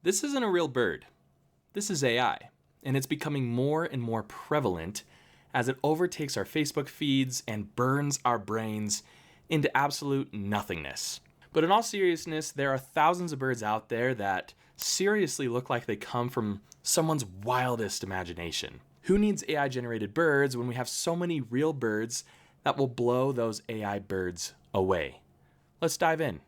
This isn't a real bird. This is AI, and it's becoming more and more prevalent as it overtakes our Facebook feeds and burns our brains into absolute nothingness. But in all seriousness, there are thousands of birds out there that seriously look like they come from someone's wildest imagination. Who needs AI-generated birds when we have so many real birds that will blow those AI birds away? Let's dive in.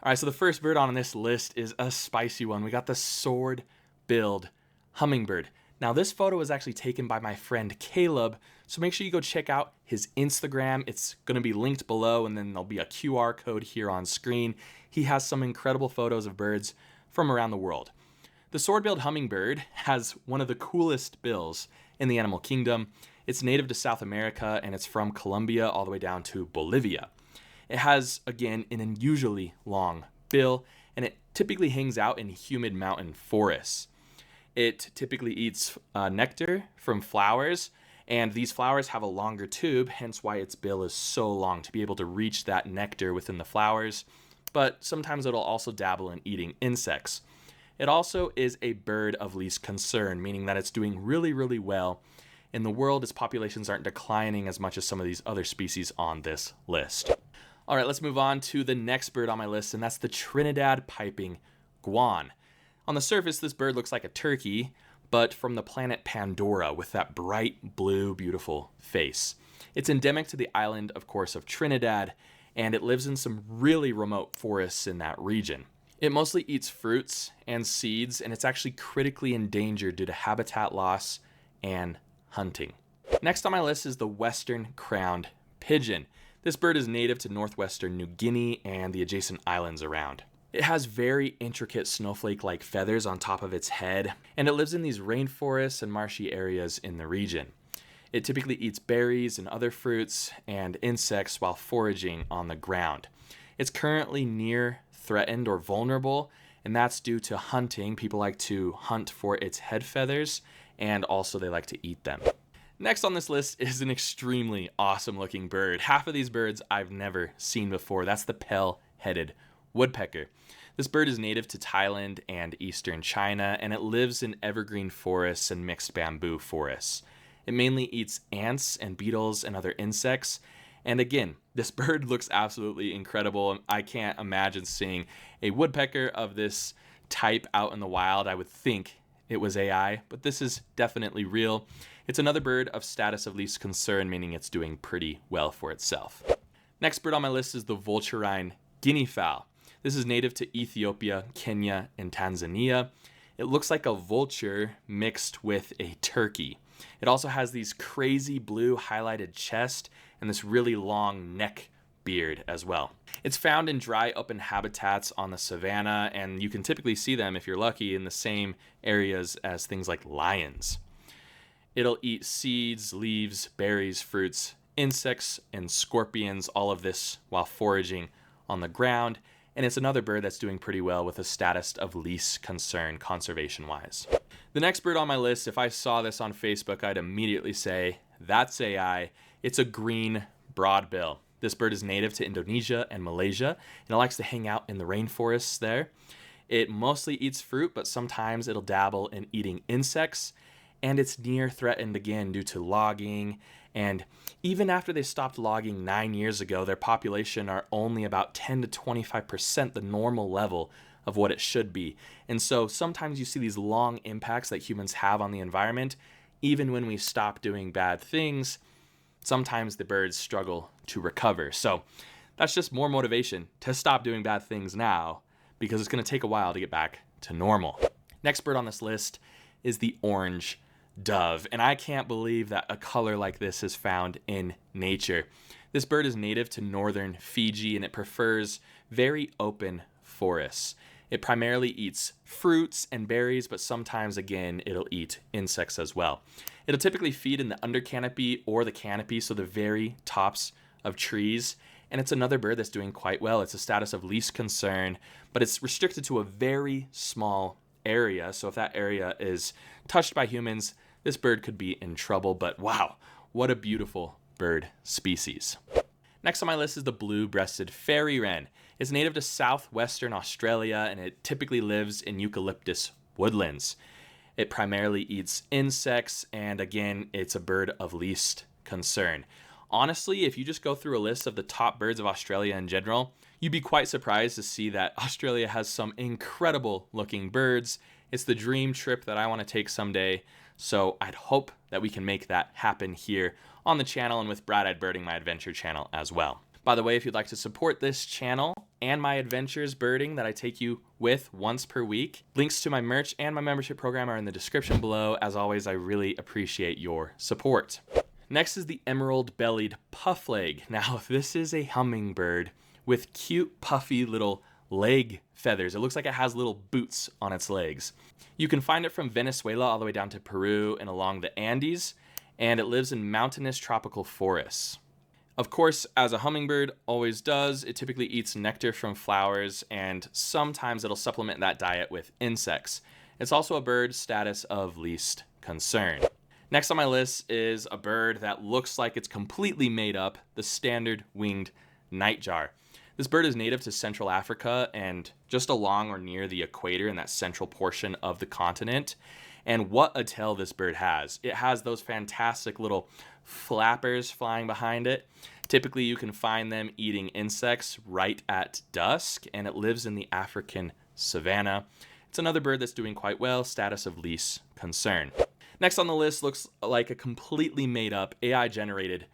All right, so the first bird on this list is a spicy one. We got the sword-billed hummingbird. Now, this photo was actually taken by my friend Caleb, so make sure you go check out his Instagram. It's going to be linked below, and then there'll be a QR code here on screen. He has some incredible photos of birds from around the world. The sword-billed hummingbird has one of the coolest bills in the animal kingdom. It's native to South America, and it's from Colombia all the way down to Bolivia. It has, again, an unusually long bill, and it typically hangs out in humid mountain forests. It typically eats nectar from flowers, and these flowers have a longer tube, hence why its bill is so long, to be able to reach that nectar within the flowers. But sometimes it'll also dabble in eating insects. It also is a bird of least concern, meaning that it's doing really, really well in the world. Its populations aren't declining as much as some of these other species on this list. All right, let's move on to the next bird on my list, and that's the Trinidad piping guan. On the surface, this bird looks like a turkey, but from the planet Pandora with that bright blue, beautiful face. It's endemic to the island, of course, of Trinidad, and it lives in some really remote forests in that region. It mostly eats fruits and seeds, and it's actually critically endangered due to habitat loss and hunting. Next on my list is the western crowned pigeon. This bird is native to northwestern New Guinea and the adjacent islands around. It has very intricate snowflake-like feathers on top of its head, and it lives in these rainforests and marshy areas in the region. It typically eats berries and other fruits and insects while foraging on the ground. It's currently near threatened or vulnerable, and that's due to hunting. People like to hunt for its head feathers, and also they like to eat them. Next on this list is an extremely awesome looking bird. Half of these birds I've never seen before. That's the pale-headed woodpecker. This bird is native to Thailand and eastern China, and it lives in evergreen forests and mixed bamboo forests. It mainly eats ants and beetles and other insects. And again, this bird looks absolutely incredible. I can't imagine seeing a woodpecker of this type out in the wild. I would think it was AI, but this is definitely real. It's another bird of status of least concern, meaning it's doing pretty well for itself. Next bird on my list is the vulturine guinea fowl. This is native to Ethiopia, Kenya, and Tanzania. It looks like a vulture mixed with a turkey. It also has these crazy blue highlighted chest and this really long neck beard as well. It's found in dry open habitats on the savanna, and you can typically see them, if you're lucky, in the same areas as things like lions. It'll eat seeds, leaves, berries, fruits, insects, and scorpions, all of this while foraging on the ground. And it's another bird that's doing pretty well with a status of least concern conservation-wise. The next bird on my list, if I saw this on Facebook, I'd immediately say, that's AI. It's a green broadbill. This bird is native to Indonesia and Malaysia, and it likes to hang out in the rainforests there. It mostly eats fruit, but sometimes it'll dabble in eating insects. And it's near threatened again due to logging. And even after they stopped logging 9 years ago, their population are only about 10 to 25% the normal level of what it should be. And so sometimes you see these long impacts that humans have on the environment. Even when we stop doing bad things, sometimes the birds struggle to recover. So that's just more motivation to stop doing bad things now, because it's going to take a while to get back to normal. Next bird on this list is the orange dove, and I can't believe that a color like this is found in nature. This bird is native to northern Fiji, and it prefers very open forests. It primarily eats fruits and berries, but sometimes, again, it'll eat insects as well. It'll typically feed in the under canopy or the canopy, so the very tops of trees, and it's another bird that's doing quite well. It's a status of least concern, but it's restricted to a very small area, so if that area is touched by humans, this bird could be in trouble. But wow, what a beautiful bird species. Next on my list is the blue-breasted fairy wren. It's native to southwestern Australia, and it typically lives in eucalyptus woodlands. It primarily eats insects, and again, it's a bird of least concern. Honestly, if you just go through a list of the top birds of Australia in general, you'd be quite surprised to see that Australia has some incredible looking birds. It's the dream trip that I want to take someday, so I'd hope that we can make that happen here on the channel and with Bright-Eyed Birding, my adventure channel as well. By the way, if you'd like to support this channel and my adventures birding that I take you with once per week, links to my merch and my membership program are in the description below. As always, I really appreciate your support. Next is the emerald-bellied puffleg. Now, this is a hummingbird with cute, puffy little leg feathers. It looks like it has little boots on its legs. You can find it from Venezuela all the way down to Peru and along the Andes, and it lives in mountainous tropical forests. Of course, as a hummingbird always does, it typically eats nectar from flowers, and sometimes it'll supplement that diet with insects. It's also a bird status of least concern. Next on my list is a bird that looks like it's completely made up, the standard winged nightjar. This bird is native to Central Africa and just along or near the equator in that central portion of the continent. And what a tail this bird has. It has those fantastic little flappers flying behind it. Typically, you can find them eating insects right at dusk, and it lives in the African savanna. It's another bird that's doing quite well, status of least concern. Next on the list looks like a completely made up AI-generated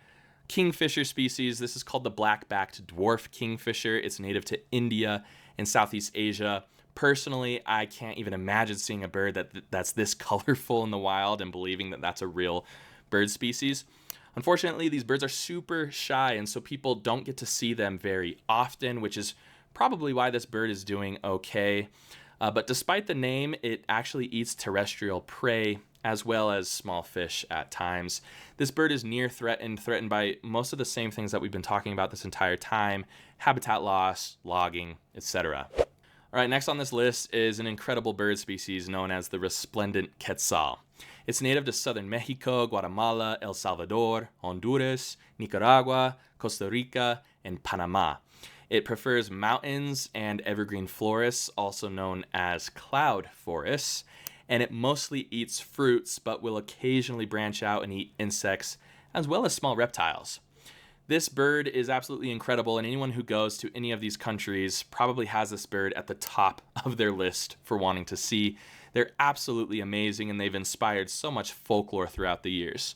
kingfisher species. This is called the black-backed dwarf kingfisher. It's native to India and Southeast Asia. Personally, I can't even imagine seeing a bird that's this colorful in the wild and believing that that's a real bird species. Unfortunately, these birds are super shy, and so people don't get to see them very often, which is probably why this bird is doing okay. But despite the name, it actually eats terrestrial prey as well as small fish at times. This bird is near threatened by most of the same things that we've been talking about this entire time: habitat loss, logging, etc. All right, next on this list is an incredible bird species known as the resplendent quetzal. It's native to southern Mexico, Guatemala, El Salvador, Honduras, Nicaragua, Costa Rica, and Panama. It prefers mountains and evergreen forests, also known as cloud forests, and it mostly eats fruits, but will occasionally branch out and eat insects, as well as small reptiles. This bird is absolutely incredible, and anyone who goes to any of these countries probably has this bird at the top of their list for wanting to see. They're absolutely amazing, and they've inspired so much folklore throughout the years.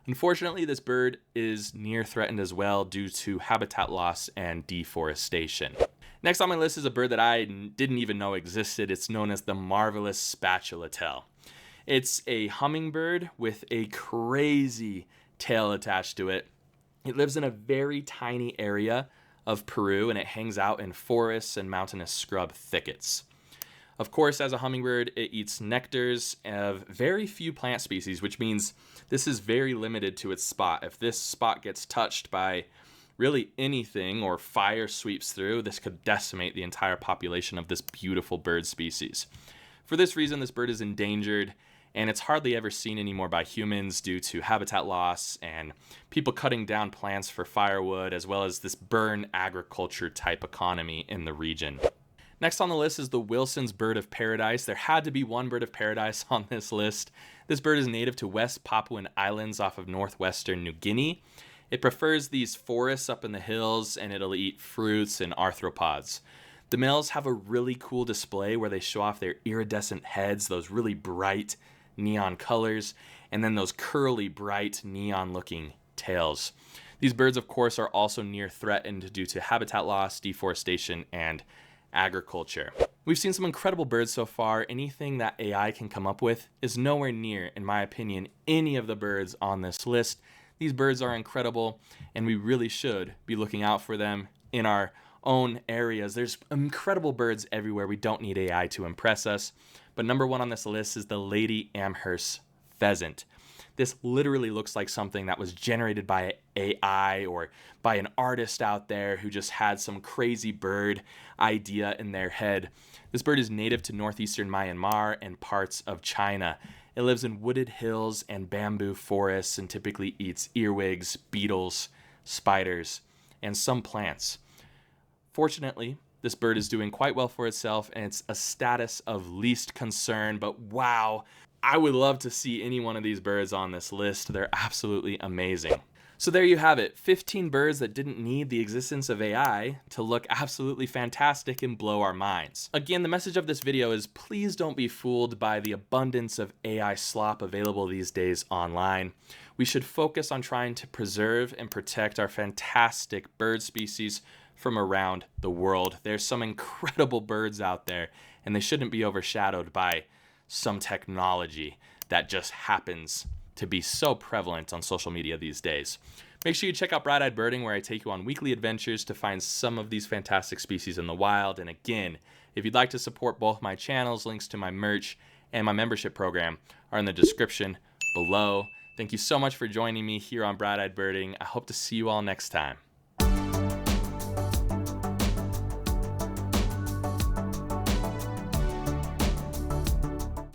Unfortunately, this bird is near threatened as well due to habitat loss and deforestation. Next on my list is a bird that I didn't even know existed. It's known as the marvelous spatula tail. It's a hummingbird with a crazy tail attached to it. It lives in a very tiny area of Peru, and it hangs out in forests and mountainous scrub thickets. Of course, as a hummingbird, it eats nectars of very few plant species, which means this is very limited to its spot. If this spot gets touched by really anything or fire sweeps through, this could decimate the entire population of this beautiful bird species. For this reason, this bird is endangered, and it's hardly ever seen anymore by humans due to habitat loss and people cutting down plants for firewood, as well as this burn agriculture type economy in the region. Next on the list is the Wilson's bird of paradise. There had to be one bird of paradise on this list. This bird is native to West Papuan Islands off of northwestern New Guinea. It prefers these forests up in the hills, and it'll eat fruits and arthropods. The males have a really cool display where they show off their iridescent heads, those really bright neon colors, and then those curly, bright, neon-looking tails. These birds, of course, are also near threatened due to habitat loss, deforestation, and agriculture. We've seen some incredible birds so far. Anything that AI can come up with is nowhere near, in my opinion, any of the birds on this list. These birds are incredible, and we really should be looking out for them in our own areas. There's incredible birds everywhere. We don't need AI to impress us. But number one on this list is the Lady Amherst pheasant. This literally looks like something that was generated by AI or by an artist out there who just had some crazy bird idea in their head. This bird is native to northeastern Myanmar and parts of China. It lives in wooded hills and bamboo forests and typically eats earwigs, beetles, spiders, and some plants. Fortunately, this bird is doing quite well for itself, and it's a status of least concern, but wow, I would love to see any one of these birds on this list. They're absolutely amazing. So there you have it, 15 birds that didn't need the existence of AI to look absolutely fantastic and blow our minds. Again, the message of this video is please don't be fooled by the abundance of AI slop available these days online. We should focus on trying to preserve and protect our fantastic bird species from around the world. There's some incredible birds out there, and they shouldn't be overshadowed by some technology that just happens to be so prevalent on social media these days. Make sure you check out Bright-Eyed Birding, where I take you on weekly adventures to find some of these fantastic species in the wild. And again, if you'd like to support both my channels, links to my merch and my membership program are in the description below. Thank you so much for joining me here on Bright-Eyed Birding. I hope to see you all next time.